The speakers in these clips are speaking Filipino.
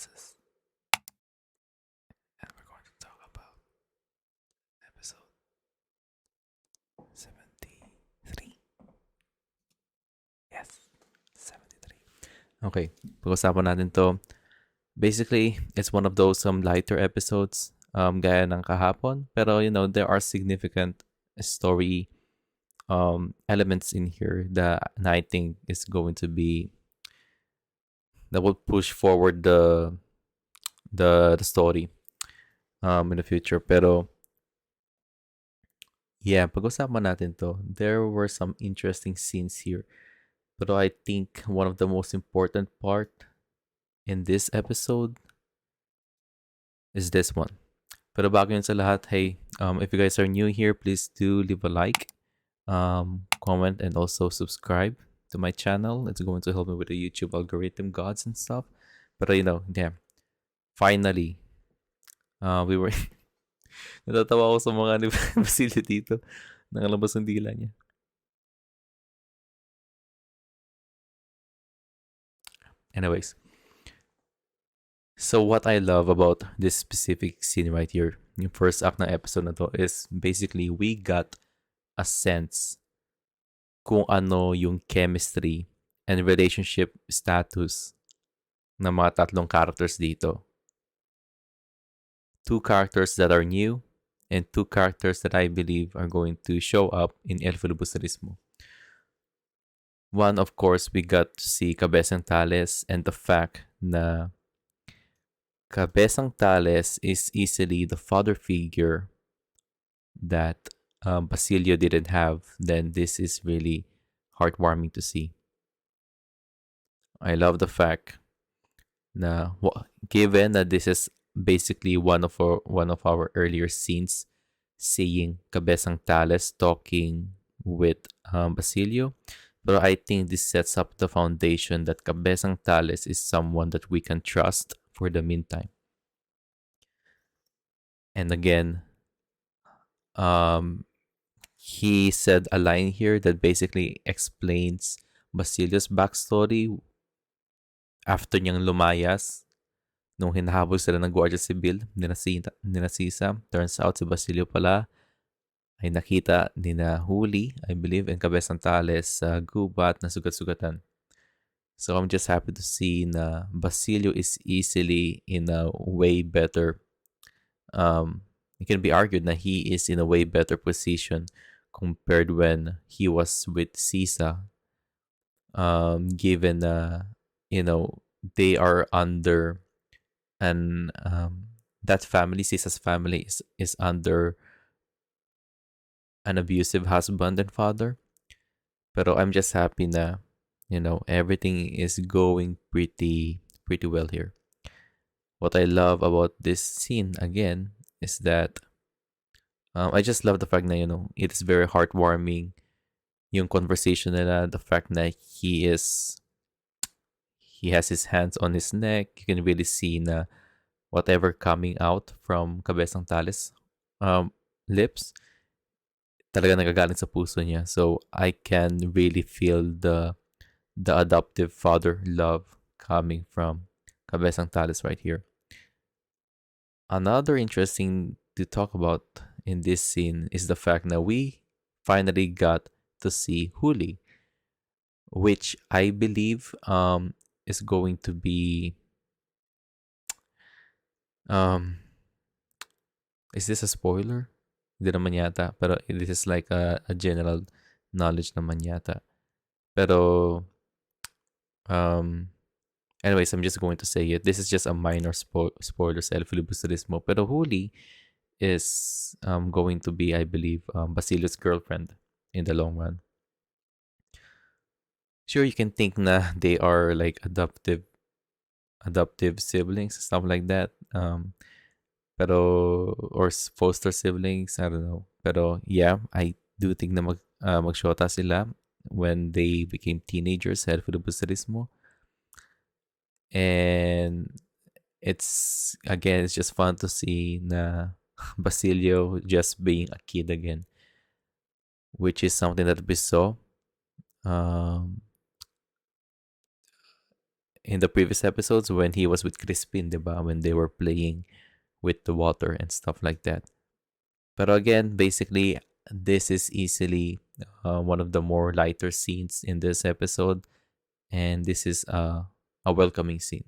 glasses, and we're going to talk about episode 73. Yes, 73. Okay, pag-usapan natin to. Basically, it's one of those lighter episodes, gaya ng kahapon. Pero, there are significant story elements in here that I think is going to be, that will push forward the story in the future. Pero, yeah, pag-usapan natin to. There were some interesting scenes here. Pero I think one of the most important part in this episode is this one. Pero bago yun sa lahat, hey, if you guys are new here, please do leave a like, comment, and also subscribe to my channel. It's going to help me with the YouTube algorithm gods and stuff. But damn, finally, we were... Natatawa ako sa mga Basilio dito. Nakalabas ang dila niya. Anyways, so what I love about this specific scene right here, yung first act ng episode na to, is basically we got a sense kung ano yung chemistry and relationship status ng mga tatlong characters dito. Two characters that are new and two characters that I believe are going to show up in El Filibusterismo. One, of course, we got to see Cabezang Tales, and the fact na Cabezang Tales is easily the father figure that Basilio didn't have. Then this is really heartwarming to see. I love the fact na given that this is basically one of our earlier scenes, seeing Cabezang Tales talking with Basilio. But I think this sets up the foundation that Cabezang Tales is someone that we can trust for the meantime. And again, he said a line here that basically explains Basilio's backstory after niyang lumayas nung hinahabol sila ng Guardia Civil nila Sisa. Turns out si Basilio pala ay nakita ni na Huli, I believe, and Cabezang Tales sa gubat na sugat-sugatan. So I'm just happy to see na Basilio is easily in a way better. It can be argued that he is in a way better position compared when he was with Sisa. Given they are under and that family, Sisa's family, is under an abusive husband and father. Pero I'm just happy na, everything is going pretty well here. What I love about this scene, again, is that I just love the fact na, it is very heartwarming. Yung conversation nila, the fact na he has his hands on his neck. You can really see na whatever coming out from Cabezang Tales lips, talaga nagagaling sa puso niya. So I can really feel the adoptive father love coming from Cabezang Tales right here. Another interesting to talk about in this scene is the fact that we finally got to see Huli, which I believe is going to be is this a spoiler? Hindi naman yata, pero this is like a general knowledge naman yata. Pero anyways, I'm just going to say it. This is just a minor spoiler sa El Filibusterismo. Pero Huli is going to be, I believe, Basilio's girlfriend in the long run. Sure, you can think na they are like adoptive siblings, stuff like that. Pero or foster siblings, I don't know. Pero yeah, I do think na magshota sila when they became teenagers sa El Filibusterismo. And it's just fun to see na Basilio just being a kid again, which is something that we saw in the previous episodes when he was with Crispin, diba? When they were playing with the water and stuff like that. But again, basically, this is easily one of the more lighter scenes in this episode, and this is a welcoming scene,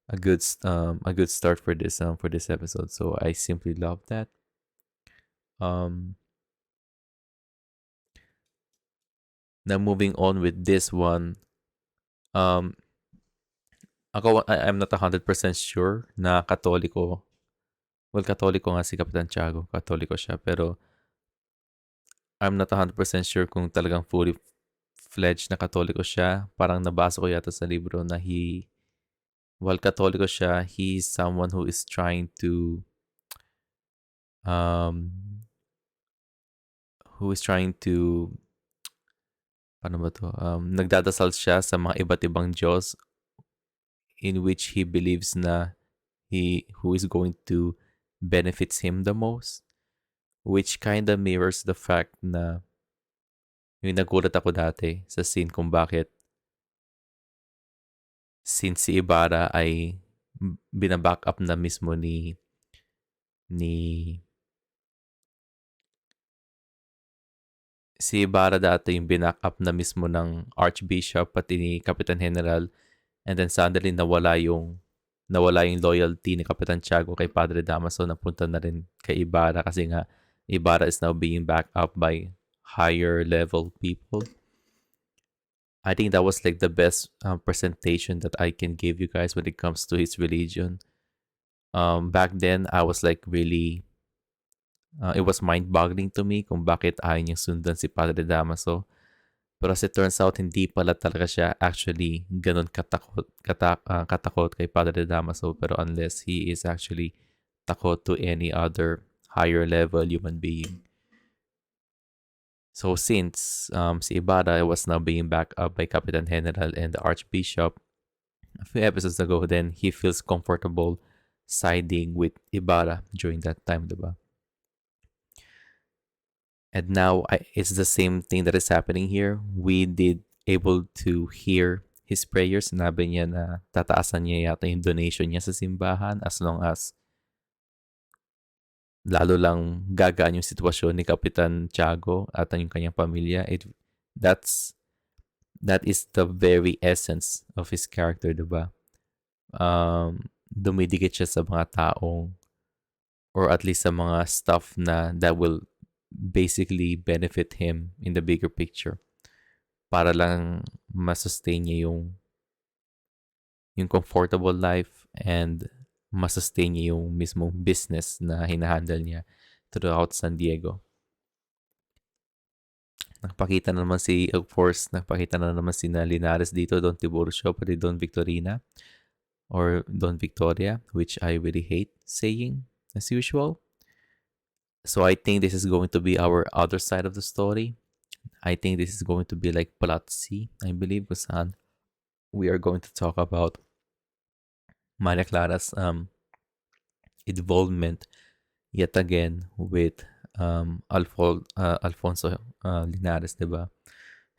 a good start for this episode. So I simply love that. Um, Now moving on with this one, um, I'm not 100% sure na Katoliko. Well, Katoliko nga si Kapitan Tiago, Katoliko siya, pero I'm not 100% sure kung talagang fully fledged na Katoliko siya. Parang nabasa ko yata sa libro na while Katoliko siya, he's someone um, who is trying to, paano ba to? Nagdadasal siya sa mga iba't ibang Diyos in which he believes na who is going to benefits him the most, which kind of mirrors the fact na yung nagulat ako dati sa scene kung bakit since si Ibarra ay binaback up na mismo ni si Ibarra dati yung binack up na mismo ng Archbishop pati ni Kapitan General, and then suddenly nawala yung loyalty ni Kapitan Tiago kay Padre Damaso, napunta na rin kay Ibarra kasi nga Ibarra is now being backed up by higher level people. I think that was like the best presentation that I can give you guys when it comes to his religion. Back then, I was like really, it was mind-boggling to me kung bakit ayaw niyang sundan si Padre Damaso. Pero as it turns out, hindi pala talaga siya actually ganun katakot kay Padre Damaso. Pero unless he is actually takot to any other higher level human being. So since si Ibarra was now being backed up by Capitan General and the Archbishop a few episodes ago, then he feels comfortable siding with Ibarra during that time, diba? And now it's the same thing that is happening here. We did able to hear his prayers. Sinabi niya na tataasan niya yata yung donation niya sa simbahan as long as lalo lang gagaan yung sitwasyon ni Kapitan Tiago at yung kanyang pamilya. That's that is the very essence of his character, diba? Dumidikit siya sa mga taong or at least sa mga stuff na that will basically benefit him in the bigger picture para lang masustain niya yung comfortable life and masustain niya yung mismong business na hinahandle niya throughout San Diego. Nakapakita na naman si na Linares dito, Don Tiburcio, pati Don Victorina or Don Victoria, which I really hate saying as usual. So I think this is going to be our other side of the story. I think this is going to be like plot C, I believe, kung saan we are going to talk about Maria Clara's involvement yet again with Alfonso Linares, diba?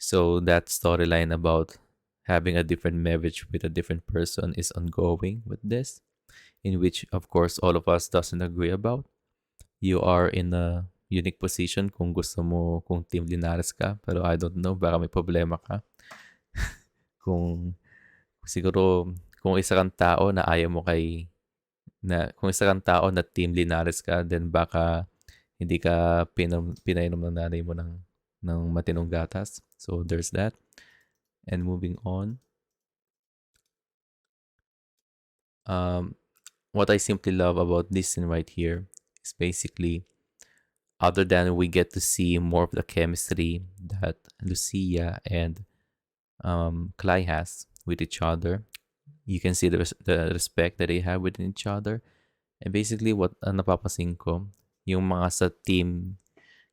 So that storyline about having a different marriage with a different person is ongoing with this, in which, of course, all of us doesn't agree about. You are in a unique position kung gusto mo, kung Team Linares ka, pero I don't know, baka may problema ka. kung siguro, kung isa kang tao na ayaw mo kung isa kang tao na Team Linares ka, then baka hindi ka pinainom ng nanay mo ng matinong gatas. So there's that. And moving on. What I simply love about this scene right here is basically, other than we get to see more of the chemistry that Lucia and Clay has with each other, you can see the respect that they have within each other. And basically, what napapansin ko, yung mga sa team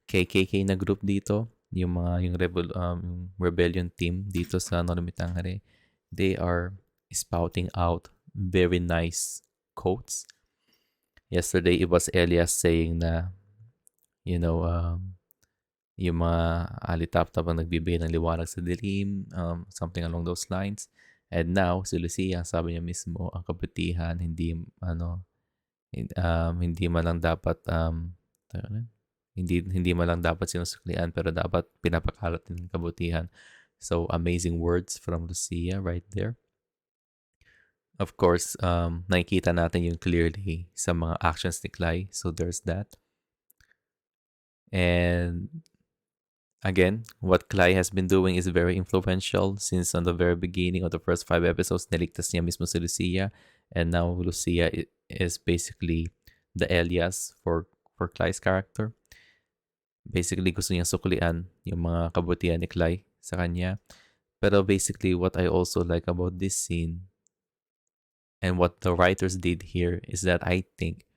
KKK na group dito, yung rebellion team dito sa Nolomitangere, they are spouting out very nice quotes. Yesterday, it was Elias saying na, yung mga alitap-tap ang nagbibigay ng liwanag sa dilim, something along those lines. And now, si Lucia, sabi niya mismo, ang kabutihan, hindi man lang dapat, tawag ano? Hindi man lang dapat sinusuklian, pero dapat pinapakalat din ng kabutihan. So, amazing words from Lucia right there. Of course, nakikita natin yung clearly sa mga actions ni Clay. So, there's that. And again, what Clay has been doing is very influential since on the very beginning of the first 5 episodes, niligtas niya mismo si Lucia. And now Lucia is basically the alias for Clay's character. Basically, gusto niyang suklian yung mga kabutihan ni Clay sa kanya. Pero basically, what I also like about this scene and what the writers did here is that I think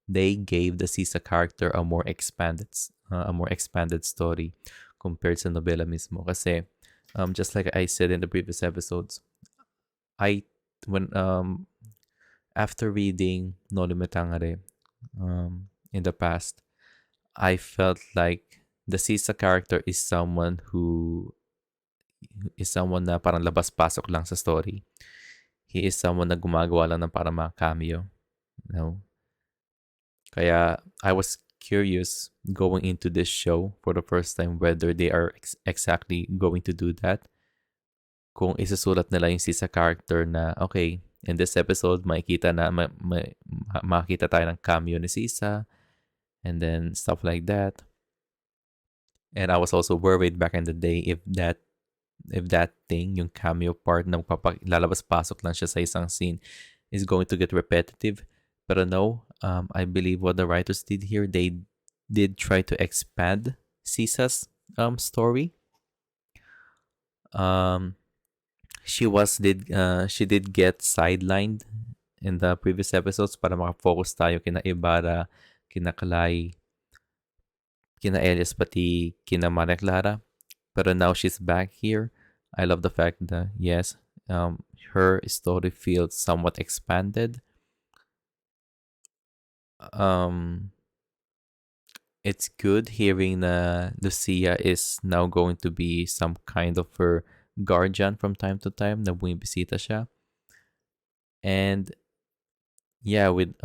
they gave the Sisa character a more expanded story compared sa novela mismo. Kasi, just like I said in the previous episodes, I when after reading Noli Me Tangere in the past, I felt like the Sisa character is someone na parang labas-pasok lang sa story. He is someone na gumagawa lang ng para mga cameo. No? Kaya I was curious going into this show for the first time whether they are exactly going to do that. Kung isusulat nila yung Sisa character na, okay, in this episode, makikita tayo ng cameo ni Sisa and then stuff like that. And I was also worried back in the day if that thing, yung cameo part na lalabas-pasok lang siya sa isang scene is going to get repetitive. Pero no, I believe what the writers did here, they did try to expand Sisa's story. She did get sidelined in the previous episodes para makafocus tayo kina Ibarra, kina Kalay, kina Elias, pati kina Maria Clara. Pero now she's back here. I love the fact that, yes, her story feels somewhat expanded. It's good hearing that Lucia is now going to be some kind of her guardian from time to time na bumibisita siya. And yeah, with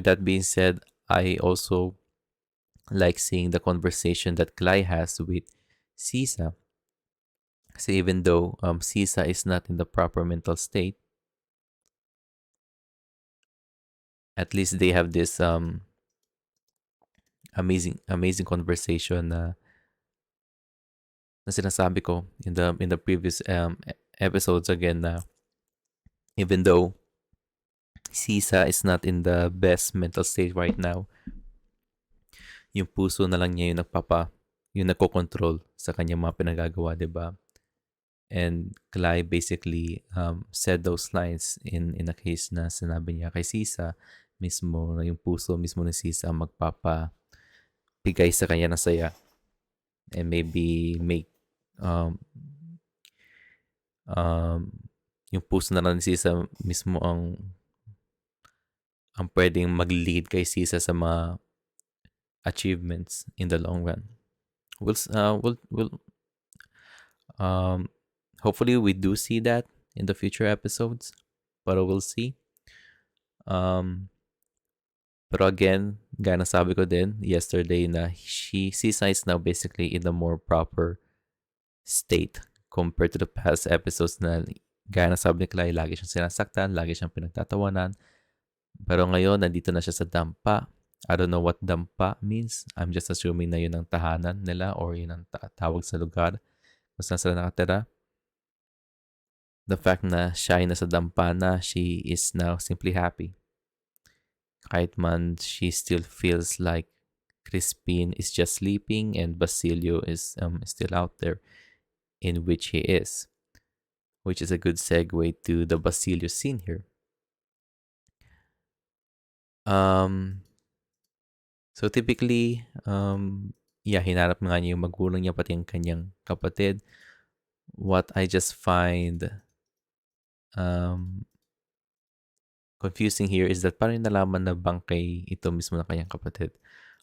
that being said, I also like seeing the conversation that Clay has with Sisa. Kasi even though Sisa is not in the proper mental state, at least they have this amazing conversation na sinasabi ko in the previous episodes again na even though Sisa is not in the best mental state right now, yung puso na lang niya yung nagko-control sa kanyang mga pinagagawa, 'di ba? And Clay basically said those lines in a case na sinabi niya kay Sisa mismo na yung puso mismo ni Sisa ang magpapabigay sa kanya ng saya and maybe make yung puso na lang ni Sisa mismo ang pwedeng mag-lead kay Sisa sa mga achievements in the long run. Hopefully we do see that in the future episodes, but we'll see. Pero again, gaya na sabi ko din yesterday na Sisa is now basically in a more proper state compared to the past episodes na gaya na sabi ni Clay, lagi siyang sinasaktan, lagi siyang pinagtatawanan. Pero ngayon, nandito na siya sa dampa. I don't know what dampa means. I'm just assuming na yun ang tahanan nila or yun ang tawag sa lugar kung saan sila nakatira. The fact na siya ay nasa dampa na, she is now simply happy. Kahit man she still feels like Crispin is just sleeping and Basilio is still out there, in which he is. Which is a good segue to the Basilio scene here. So typically, hinarap nga niya yung magulang niya pati ang kanyang kapatid. What I just find confusing here is that parang nalaman na bangkay ito mismo ng kanyang kapatid.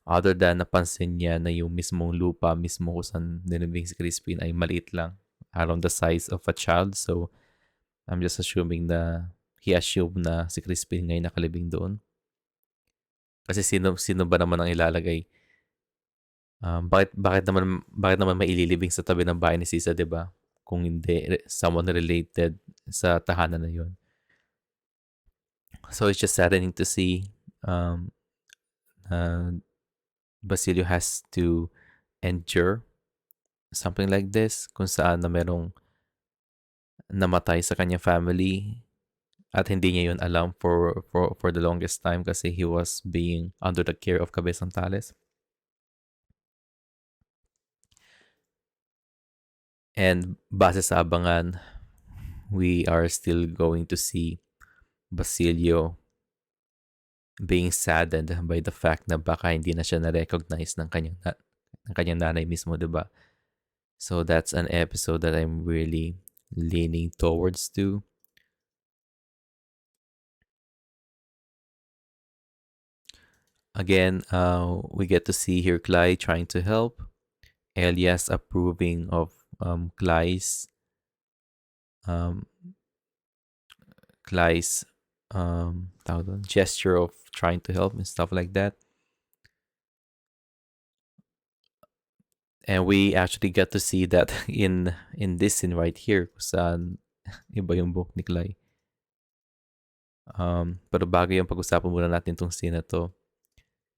Other than napansin niya na yung mismong lupa mismo kung saan nilibing si Crispin ay maliit lang, around the size of a child. So I'm just assuming na he assumed na si Crispin ngayon nakalibing doon. Kasi sino ba naman ang ilalagay? Bakit naman maililibing sa tabi ng bahay ni Sisa, 'di ba? Kung hindi someone related sa tahanan na 'yon. So it's just saddening to see um, uh, Basilio has to endure something like this kung saan na merong namatay sa kanyang family at hindi niya yun alam for the longest time kasi he was being under the care of Cabezang Tales. And base sa abangan, we are still going to see Basilio being saddened by the fact na baka hindi na siya na-recognize ng kanyang nanay mismo, 'di ba? So that's an episode that I'm really leaning towards to. Again, we get to see here Clay trying to help, Elias approving of Clay's um, Clay's gesture of trying to help and stuff like that. And we actually get to see that in this scene right here kung saan iba yung book ni Clay. Pero bago yung pag-usapan muna natin tong scene na to,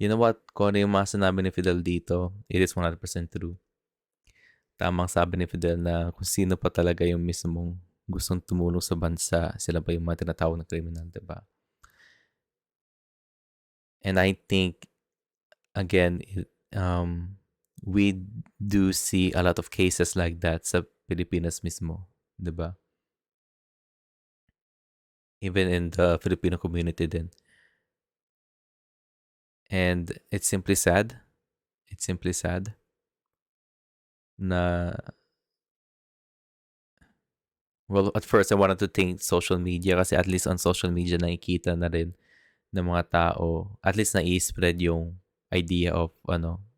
you know what? Kung ano yung mga sinabi ni Fidel dito, it is 100% true. Tamang sabi ni Fidel na kung sino pa talaga yung mismong gustong tumulong sa bansa, sila pa yung mga tinatawag na kriminal, diba? And I think, again, we do see a lot of cases like that sa Pilipinas mismo, diba? Even in the Filipino community din. And it's simply sad. It's simply sad na, well, at first I wanted to think social media kasi at least on social media nakikita na rin ng mga tao, at least na-spread yung idea of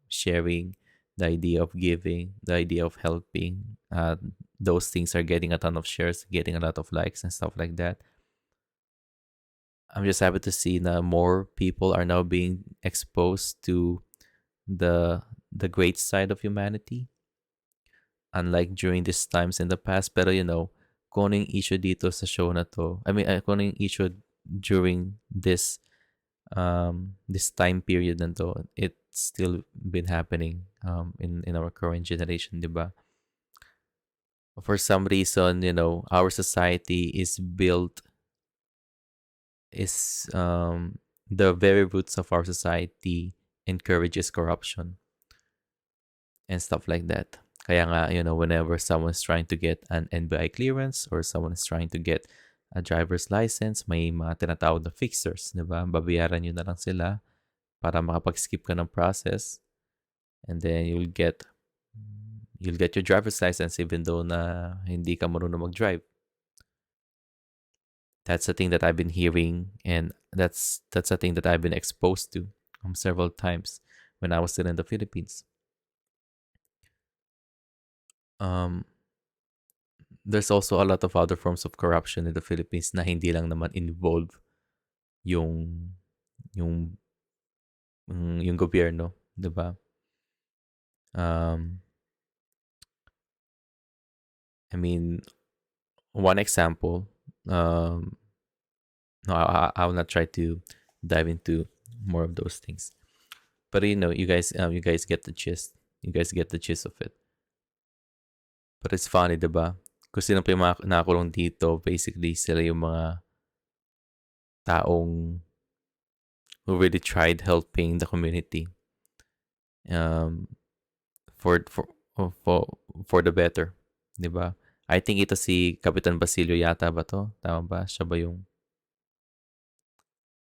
sharing, the idea of giving, the idea of helping. Those things are getting a ton of shares, getting a lot of likes and stuff like that. I'm just happy to see that more people are now being exposed to the great side of humanity, unlike during these times in the past. Pero kung ano yung issue dito sa show na to, I mean, kung ano yung issue during this time period na to, it's still been happening in our current generation, diba? For some reason, our society is the very roots of our society encourages corruption and stuff like that. Kaya nga, whenever someone's trying to get an NBI clearance or someone is trying to get a driver's license, may mga tinatawag na fixers, di ba? Babayaran nyo na lang sila para makapag-skip ka ng process, and then you'll get your driver's license even though na hindi ka marunong mag-drive. That's the thing that I've been hearing, and that's the thing that I've been exposed to several times when I was still in the Philippines. There's also a lot of other forms of corruption in the Philippines na hindi lang naman involve yung yung yung gobyerno, 'di ba? I mean, one example, no, I will not try to dive into more of those things. But you guys get the gist. You guys get the gist of it. But it's funny, 'di ba? Kung sino pa yung mga nakakulong dito, basically sila yung mga taong who really tried helping the community for for for for the better, 'di ba? I think ito si Kapitan Basilio yata ba to? Tama ba? Siya ba yung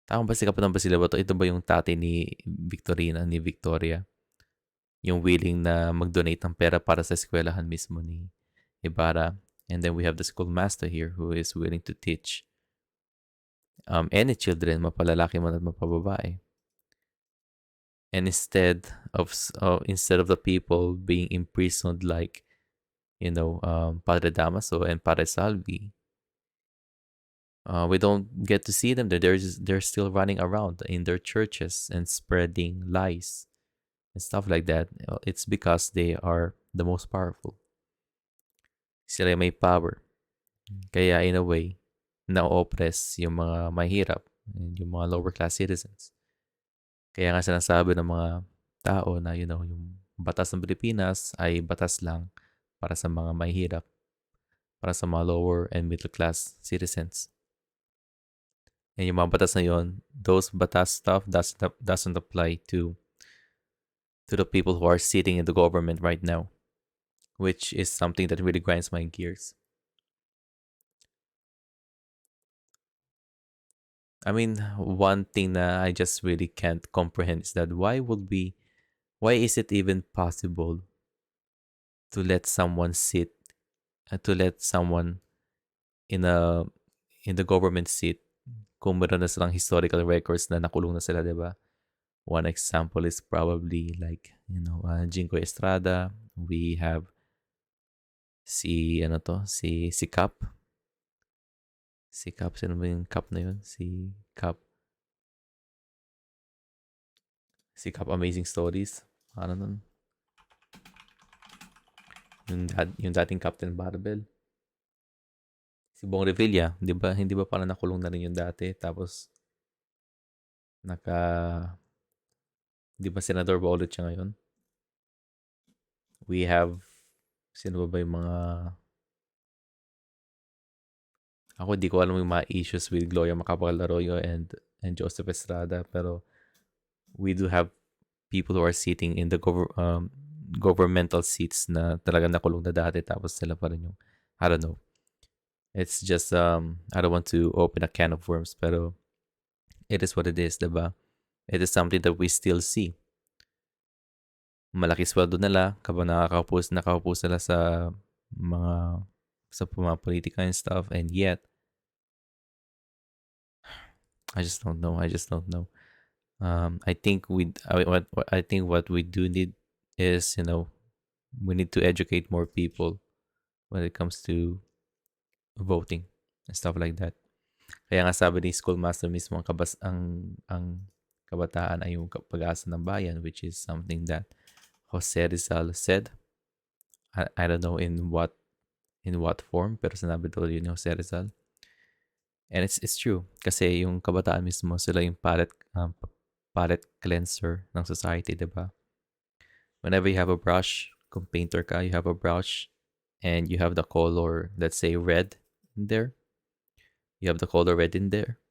Tama ba si Kapitan Basilio ba to? Ito ba yung tatay ni Victoria? Yung willing na mag-donate ng pera para sa eskwelahan mismo ni Ibarra. And then we have the schoolmaster here who is willing to teach any children, mapalalaki man at mapababae. And instead of the people being imprisoned like Padre Damaso and Padre Salvi, We don't get to see them. They're still running around in their churches and spreading lies and stuff like that. It's because they are the most powerful. Sila yung may power. Kaya in a way, na-oppress yung mga mahirap and yung mga lower class citizens. Kaya nga sinasabi ng mga tao na, yung batas ng Pilipinas ay batas lang para sa mga mahirap, para sa mga lower and middle class citizens. And yung mga batas na yun, those batas stuff doesn't apply to the people who are sitting in the government right now, which is something that really grinds my gears. I mean, one thing that I just really can't comprehend is that why is it even possible to let someone sit, to let someone in a in the government seat kung meron na silang historical records na nakulong na sila, di ba? One example is probably like, Jingo Estrada. We have si Cap. Si Cap, sino ba yung Cap na yun? Si Cap Amazing Stories. Ano nun? Yung dating Captain Barbell. Si Bong Revilla, di ba? Hindi ba pala nakulong na rin yung dati? Tapos, naka, di ba senador ba ulit siya ngayon? We have, sino ba yung mga, ako di ko alam yung mga issues with Gloria Macapagal-Arroyo and Joseph Estrada, pero we do have people who are sitting in the governmental seats na talagang nakulong na dati tapos sila pa rin yung, I don't know. It's just, I don't want to open a can of worms, pero it is what it is, diba? It is something that we still see. Malaki sweldo nila kapag nakakaupo sila mga mga politika and stuff, and yet I just don't know. I think what we do need is, we need to educate more people when it comes to voting and stuff like that. Kaya nga sabi ni Schoolmaster mismo, ang kabataan ay yung pag-asa ng bayan, which is something that Jose Rizal said. I don't know in what form, pero sinabi daw yun ni Jose Rizal. And it's true kasi yung kabataan mismo sila yung palette cleanser ng society, 'di ba? Whenever you have a brush, kung painter ka, you have a brush and you have the color, let's say red in there. You have the color red in there.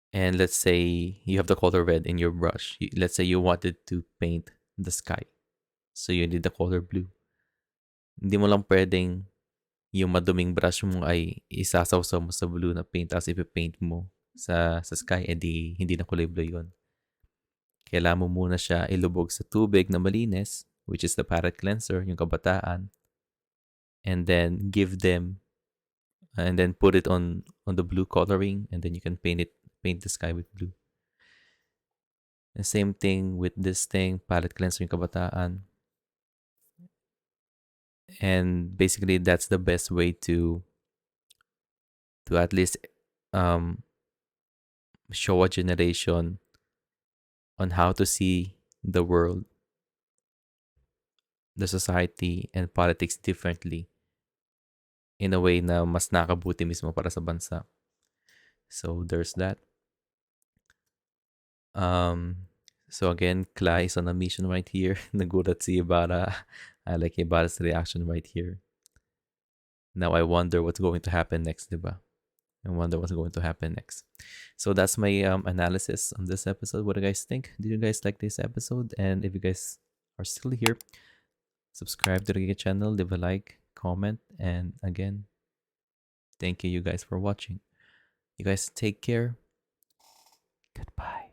And let's say you have the color red in your brush. Let's say you wanted to paint the sky. So you need the color blue. Hindi mo lang pwedeng yung maduming brush mo ay isasawsaw mo sa blue na paint as ipipaint mo sa sky, edi hindi na kulay blue yun. Kailangan mo muna siya ilubog sa tubig na malinis, which is the palette cleanser, yung kabataan, and then and then put it on the blue coloring, and then you can paint the sky with blue. The same thing with this thing, palette cleanser yung kabataan. And basically that's the best way to at least show a generation on how to see the world, the society, and politics differently in a way na mas nakabuti mismo para sa bansa. So there's that. So again, Clara is on a mission right here. Nagulat si Ibarra. I like Ibarra's reaction right here. Now I wonder what's going to happen next, diba? I wonder what's going to happen next. So that's my analysis on this episode. What do you guys think? Did you guys like this episode? And if you guys are still here, subscribe to the channel, leave a like, comment, and again, thank you guys for watching. You guys take care. Goodbye.